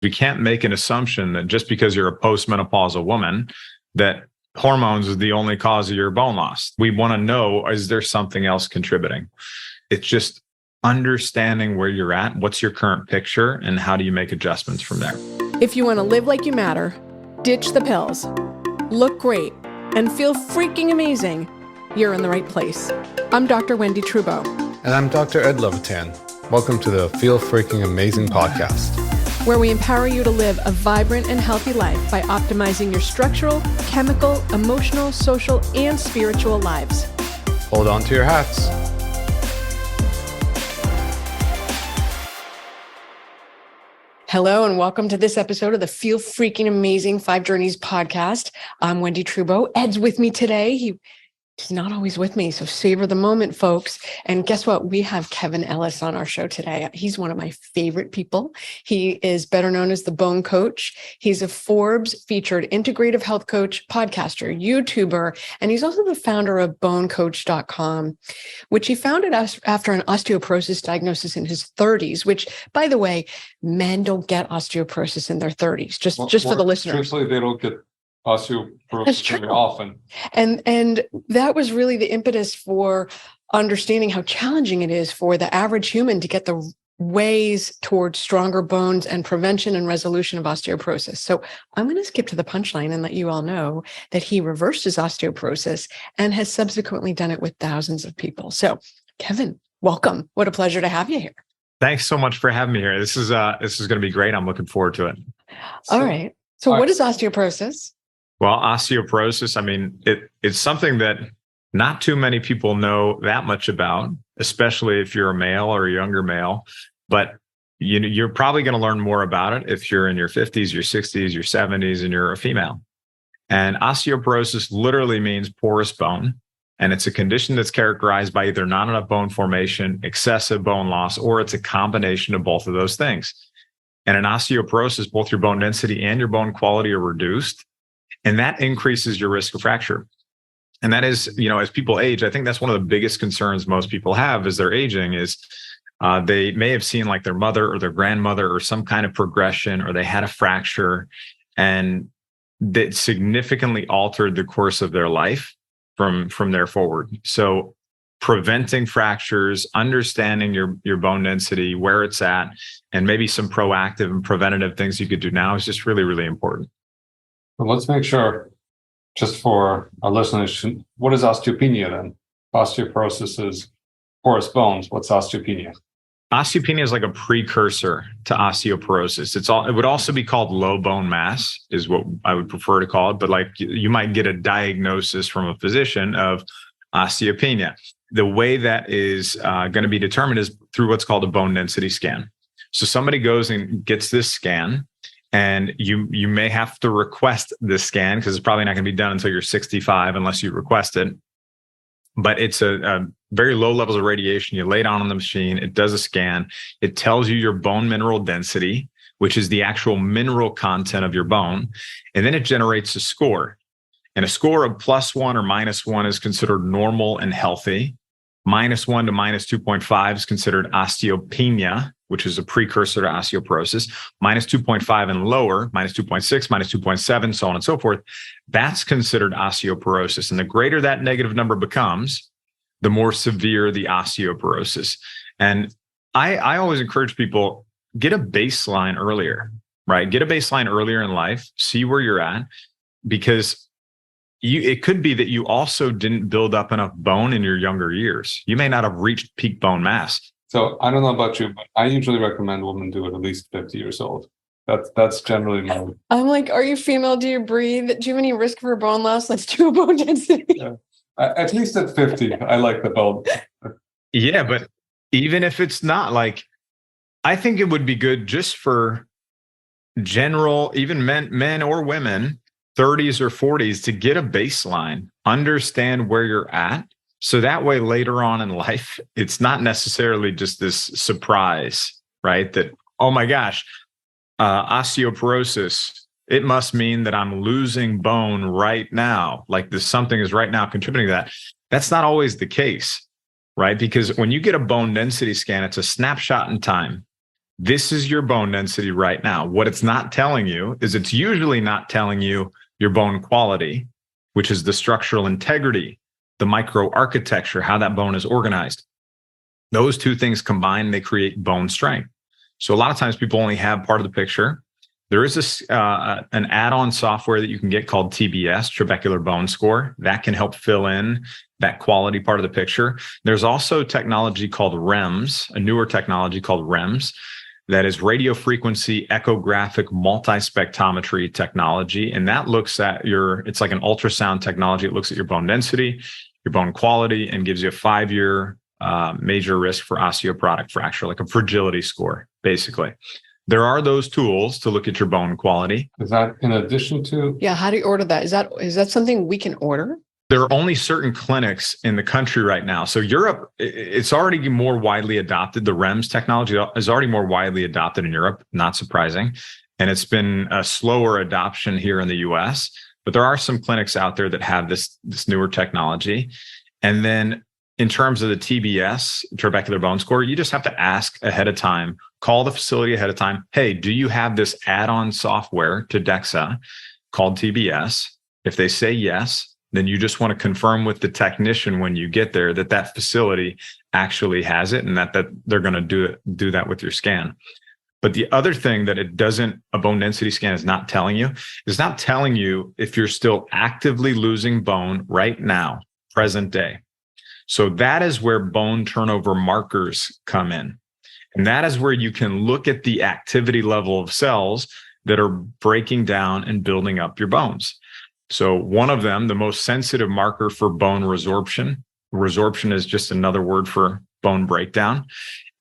We can't make an assumption that just because you're a postmenopausal woman, that hormones is the only cause of your bone loss. We want to know, is there something else contributing? It's just understanding where you're at, what's your current picture, and how do you make adjustments from there? If you want to live like you matter, ditch the pills, look great, and feel freaking amazing, you're in the right place. I'm Dr. Wendy Trudeau. And I'm Dr. Ed Levitan. Welcome to the Feel Freaking Amazing podcast, where we empower you to live a vibrant and healthy life by optimizing your structural, chemical, emotional, social, and spiritual lives. Hold on to your hats. Hello, and welcome to this episode of the Feel Freaking Amazing 5 Journeys podcast. I'm Wendy Trudeau. Ed's with me today. He's not always with me, so savor the moment, folks. And guess what? We have Kevin Ellis on our show today. He's one of my favorite people. He is better known as the Bone Coach. He's a Forbes-featured Integrative Health Coach, podcaster, YouTuber, and he's also the founder of bonecoach.com, which he founded after an osteoporosis diagnosis in his 30s, which, by the way, men don't get osteoporosis in their 30s, just for the listeners. Truthfully, they don't get osteoporosis very often. And that was really the impetus for understanding how challenging it is for the average human to get the ways towards stronger bones and prevention and resolution of osteoporosis. So I'm going to skip to the punchline and let you all know that he reversed his osteoporosis and has subsequently done it with thousands of people. So Kevin, welcome. What a pleasure to have you here. Thanks so much for having me here. This is going to be great. I'm looking forward to it. All right. So what is osteoporosis? Well, osteoporosis, it's something that not too many people know that much about, especially if you're a male or a younger male. But you're probably going to learn more about it if you're in your 50s, your 60s, your 70s, and you're a female. And osteoporosis literally means porous bone. And it's a condition that's characterized by either not enough bone formation, excessive bone loss, or it's a combination of both of those things. And in osteoporosis, both your bone density and your bone quality are reduced. And that increases your risk of fracture. And that is, as people age, I think that's one of the biggest concerns most people have as they're aging is they may have seen like their mother or their grandmother or some kind of progression, or they had a fracture and that significantly altered the course of their life from there forward. So preventing fractures, understanding your bone density, where it's at, and maybe some proactive and preventative things you could do now is just really, really important. Well, let's make sure, just for our listeners, what is osteopenia then? Osteoporosis is porous bones. What's osteopenia? Osteopenia is like a precursor to osteoporosis. It would also be called low bone mass, is what I would prefer to call it. But like you might get a diagnosis from a physician of osteopenia. The way that is going to be determined is through what's called a bone density scan. So somebody goes and gets this scan. And you may have to request this scan because it's probably not going to be done until you're 65 unless you request it. But it's a very low levels of radiation. You lay it on the machine. It does a scan. It tells you your bone mineral density, which is the actual mineral content of your bone. And then it generates a score. And a score of +1 or -1 is considered normal and healthy. -1 to -2.5 is considered osteopenia, which is a precursor to osteoporosis. -2.5 and lower, -2.6, -2.7, so on and so forth, that's considered osteoporosis. And the greater that negative number becomes, the more severe the osteoporosis. And I always encourage people, get a baseline earlier, right? Get a baseline earlier in life, see where you're at, because it could be that you also didn't build up enough bone in your younger years. You may not have reached peak bone mass. So I don't know about you, but I usually recommend women do it at least 50 years old. That's generally my... I'm like, are you female? Do you breathe? Do you have any risk for bone loss? Let's do a bone density. Yeah. At least at 50, I like the bone. Yeah, but even if it's not, like, I think it would be good just for general, even men or women, 30s or 40s, to get a baseline, understand where you're at. So that way, later on in life, it's not necessarily just this surprise, right? That, oh my gosh, osteoporosis, it must mean that I'm losing bone right now. Like something is right now contributing to that. That's not always the case, right? Because when you get a bone density scan, it's a snapshot in time. this is your bone density right now. What it's not telling you is it's usually not telling you your bone quality, which is the structural integrity, the microarchitecture, how that bone is organized. Those two things combined, they create bone strength. So a lot of times people only have part of the picture. There is an add-on software that you can get called TBS, Trabecular Bone Score, that can help fill in that quality part of the picture. There's also technology called REMS, a newer technology called REMS, that is radio frequency echographic multispectrometry technology. And that looks at it's like an ultrasound technology. It looks at your bone density, your bone quality, and gives you a 5-year major risk for osteoporotic fracture, like a fragility score, basically. There are those tools to look at your bone quality. Is that in addition to? Yeah. How do you order that? Is that something we can order? There are only certain clinics in the country right now. So Europe, it's already more widely adopted. The REMS technology is already more widely adopted in Europe, not surprising. And it's been a slower adoption here in the US. But there are some clinics out there that have this newer technology. And then in terms of the TBS, trabecular bone score, you just have to ask ahead of time, call the facility ahead of time. Hey, do you have this add-on software to DEXA called TBS? If they say yes, then you just want to confirm with the technician when you get there that facility actually has it and that they're going to do that with your scan. But the other thing that a bone density scan is not telling you if you're still actively losing bone right now, present day. So that is where bone turnover markers come in. And that is where you can look at the activity level of cells that are breaking down and building up your bones. So one of them, the most sensitive marker for bone resorption is just another word for bone breakdown,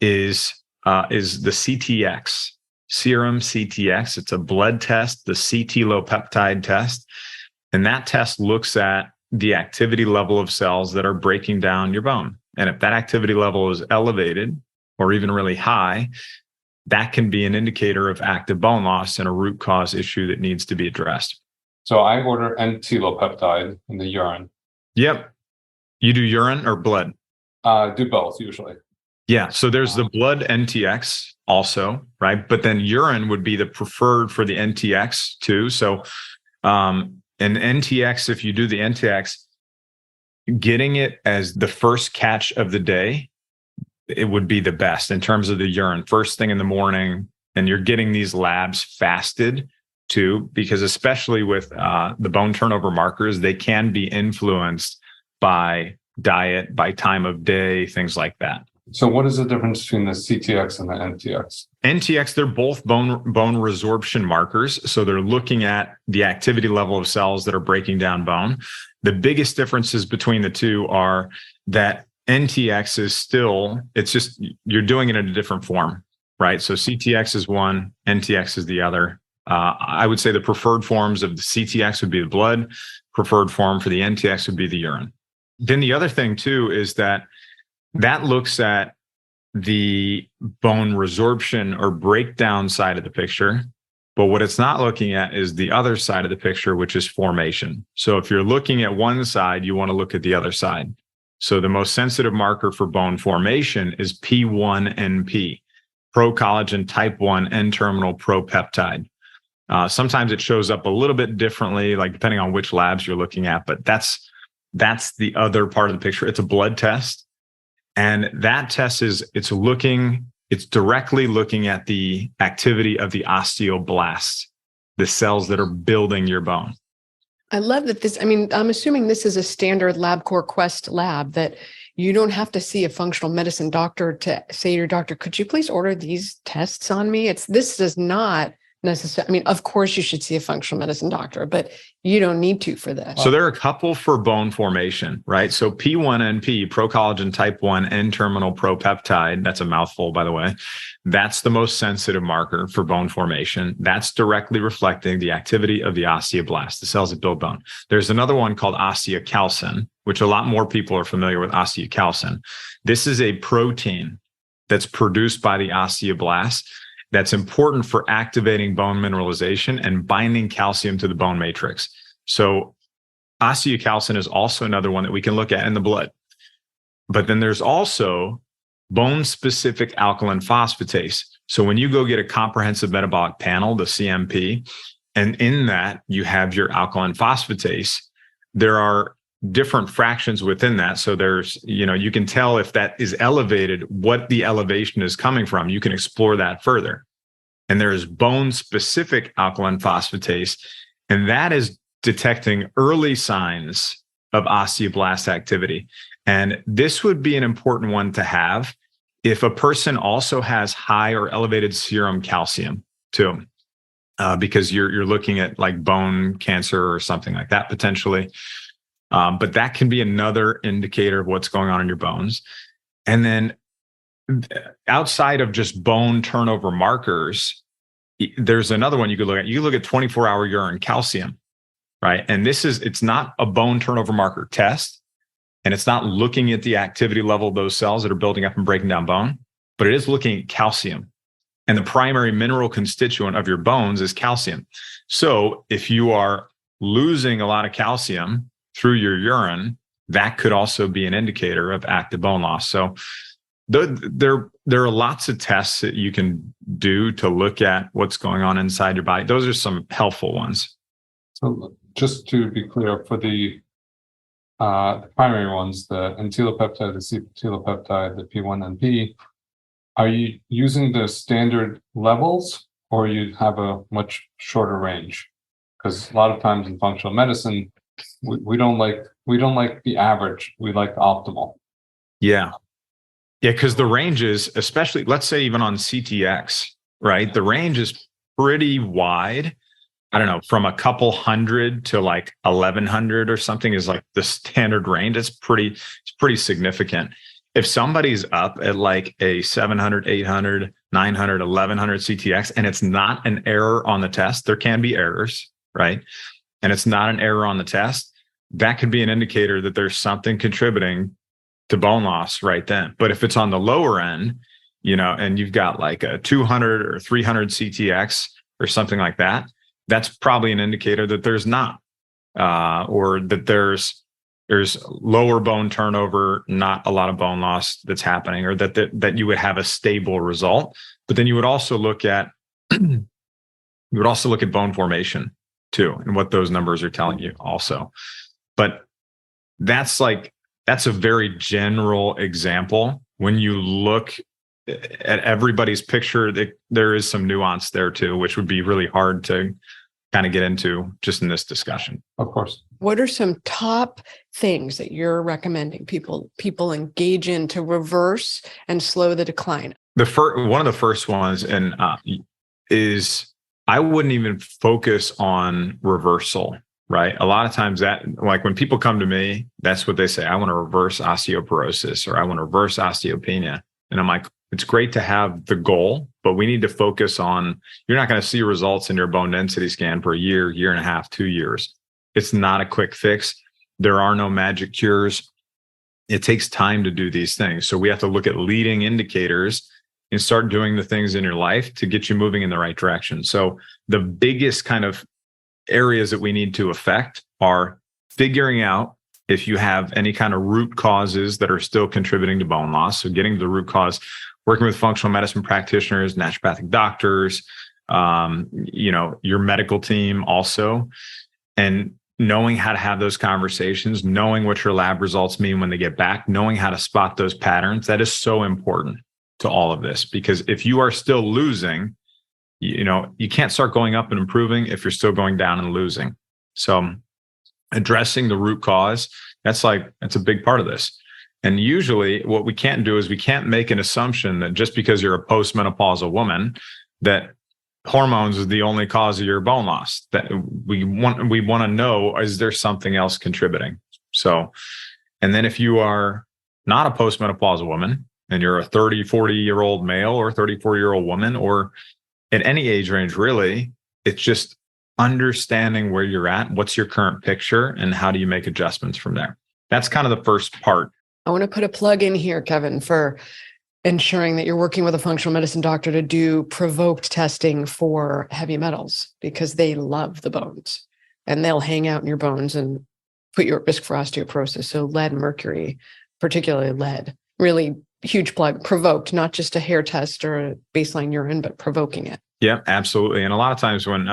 is the CTX, serum CTX. It's a blood test, the CT low peptide test. And that test looks at the activity level of cells that are breaking down your bone. And if that activity level is elevated or even really high, that can be an indicator of active bone loss and a root cause issue that needs to be addressed. So I order NT-low peptide in the urine. Yep. You do urine or blood? Do both usually. Yeah. So there's the blood NTX also, right? But then urine would be the preferred for the NTX too. So, and NTX, if you do the NTX, getting it as the first catch of the day, it would be the best in terms of the urine, first thing in the morning. And you're getting these labs fasted too, because especially with the bone turnover markers, they can be influenced by diet, by time of day, things like that. So what is the difference between the CTX and the NTX? NTX, they're both bone resorption markers. So they're looking at the activity level of cells that are breaking down bone. The biggest differences between the two are that NTX is still, it's just, you're doing it in a different form, right? So CTX is one, NTX is the other. I would say the preferred forms of the CTX would be the blood. Preferred form for the NTX would be the urine. Then the other thing too is that looks at the bone resorption or breakdown side of the picture. But what it's not looking at is the other side of the picture, which is formation. So if you're looking at one side, you want to look at the other side. So the most sensitive marker for bone formation is P1NP, procollagen type 1 N-terminal propeptide. Sometimes it shows up a little bit differently, like depending on which labs you're looking at, but that's the other part of the picture. It's a blood test. And that test it's directly looking at the activity of the osteoblasts, the cells that are building your bone. I love that I'm assuming this is a standard LabCorp Quest lab that you don't have to see a functional medicine doctor to say to your doctor, could you please order these tests on me? This does not necessarily, of course you should see a functional medicine doctor, but you don't need to for this. So there are a couple for bone formation, right? So P1NP, procollagen type 1 N-terminal propeptide, that's a mouthful, by the way. That's the most sensitive marker for bone formation. That's directly reflecting the activity of the osteoblasts, the cells that build bone. There's another one called osteocalcin, which a lot more people are familiar with osteocalcin. This is a protein that's produced by the osteoblasts that's important for activating bone mineralization and binding calcium to the bone matrix. So osteocalcin is also another one that we can look at in the blood. But then there's also bone-specific alkaline phosphatase. So when you go get a comprehensive metabolic panel, the CMP, and in that you have your alkaline phosphatase, there are different fractions within that. So there's, you can tell if that is elevated, what the elevation is coming from. You can explore that further. And there is bone-specific alkaline phosphatase, and that is detecting early signs of osteoblast activity. And this would be an important one to have if a person also has high or elevated serum calcium too, because you're looking at like bone cancer or something like that potentially. But that can be another indicator of what's going on in your bones. And then outside of just bone turnover markers, there's another one you could look at. You look at 24-hour urine calcium, right? And it's not a bone turnover marker test, and it's not looking at the activity level of those cells that are building up and breaking down bone, but it is looking at calcium. And the primary mineral constituent of your bones is calcium. So if you are losing a lot of calcium through your urine, that could also be an indicator of active bone loss. So there are lots of tests that you can do to look at what's going on inside your body. Those are some helpful ones. So just to be clear, for the primary ones, the entelopeptide, the C-peptide, the P1NP, are you using the standard levels or you have a much shorter range? Because a lot of times in functional medicine, we don't like the average. We like the optimal. Yeah, because the range is, especially, let's say even on CTX, right? The range is pretty wide. I don't know, from a couple hundred to like 1,100 or something is like the standard range. It's pretty significant. If somebody's up at like a 700, 800, 900, 1,100 CTX, and it's not an error on the test, there can be errors, right? And it's not an error on the test, that could be an indicator that there's something contributing to bone loss right then. But if it's on the lower end, and you've got like a 200 or 300 CTX or something like that, that's probably an indicator that there's not, or that there's lower bone turnover, not a lot of bone loss that's happening, or that you would have a stable result. But then you would also look at bone formation too, and what those numbers are telling you also. But that's a very general example. When you look at everybody's picture, there is some nuance there too, which would be really hard to kind of get into just in this discussion. Of course. What are some top things that you're recommending people engage in to reverse and slow the decline? One of the first ones is I wouldn't even focus on reversal, right? A lot of times that, like when people come to me, that's what they say. I want to reverse osteoporosis, or I want to reverse osteopenia. And I'm like, it's great to have the goal, but we need to focus on, you're not going to see results in your bone density scan for a year, year and a half, 2 years. It's not a quick fix. There are no magic cures. It takes time to do these things. So we have to look at leading indicators and start doing the things in your life to get you moving in the right direction. So the biggest kind of areas that we need to affect are figuring out if you have any kind of root causes that are still contributing to bone loss. So getting to the root cause, working with functional medicine practitioners, naturopathic doctors, your medical team also, and knowing how to have those conversations, knowing what your lab results mean when they get back, knowing how to spot those patterns. That is so important to all of this, because if you are still losing, you can't start going up and improving if you're still going down and losing. So addressing the root cause, that's a big part of this. And usually what we can't do is we can't make an assumption that just because you're a postmenopausal woman, that hormones is the only cause of your bone loss. That we want to know, is there something else contributing? So, and then if you are not a postmenopausal woman and you're a 30, 40-year-old male or 34-year-old woman, or at any age range, really, it's just understanding where you're at, what's your current picture, and how do you make adjustments from there. That's kind of the first part. I want to put a plug in here, Kevin, for ensuring that you're working with a functional medicine doctor to do provoked testing for heavy metals, because they love the bones and they'll hang out in your bones and put you at risk for osteoporosis. So lead, mercury, particularly lead, really huge plug, provoked, not just a hair test or a baseline urine, but provoking it. Yeah, absolutely. And a lot of times when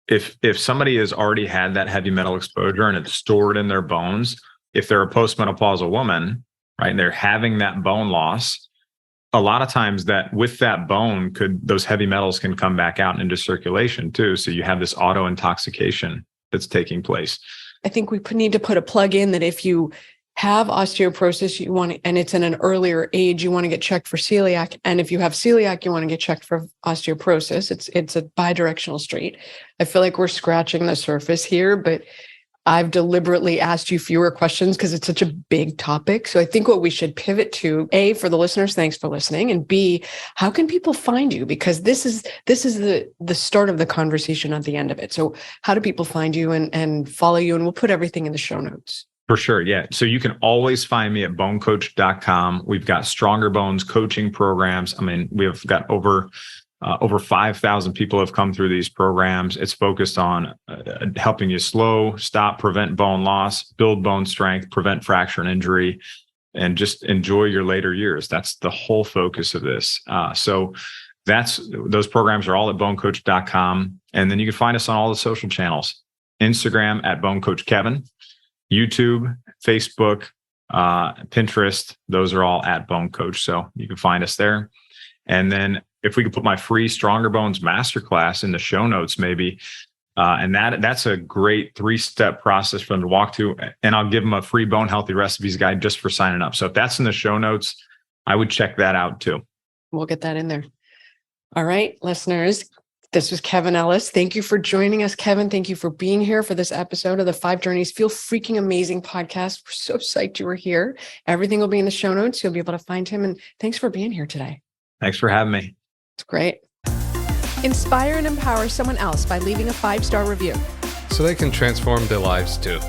if somebody has already had that heavy metal exposure and it's stored in their bones, if they're a postmenopausal woman, right, and they're having that bone loss, a lot of times that with that bone those heavy metals can come back out into circulation too. So you have this auto intoxication that's taking place. I think we need to put a plug in that if you have osteoporosis, you want to, and it's in an earlier age, you want to get checked for celiac. And if you have celiac, you want to get checked for osteoporosis. It's a bidirectional street. I feel like we're scratching the surface here, but I've deliberately asked you fewer questions because it's such a big topic. So I think what we should pivot to, A, for the listeners, thanks for listening, and B, how can people find you? Because this is the start of the conversation at the end of it. So how do people find you and follow you? And we'll put everything in the show notes. For sure. Yeah. So you can always find me at bonecoach.com. We've got Stronger Bones coaching programs. I mean, we've got over 5,000 people have come through these programs. It's focused on helping you slow, stop, prevent bone loss, build bone strength, prevent fracture and injury, and just enjoy your later years. That's the whole focus of this. So those programs are all at bonecoach.com. And then you can find us on all the social channels, Instagram at bonecoachkevin, YouTube, Facebook, Pinterest. Those are all at Bone Coach. So you can find us there. And then if we could put my free Stronger Bones Masterclass in the show notes, maybe, and that's a great 3-step process for them to walk to. And I'll give them a free bone healthy recipes guide just for signing up. So if that's in the show notes, I would check that out too. We'll get that in there. All right, listeners. This was Kevin Ellis. Thank you for joining us, Kevin. Thank you for being here for this episode of the 5 Journeys Feel Freaking Amazing podcast. We're so psyched you were here. Everything will be in the show notes. You'll be able to find him. And thanks for being here today. Thanks for having me. It's great. Inspire and empower someone else by leaving a 5-star review, so they can transform their lives too.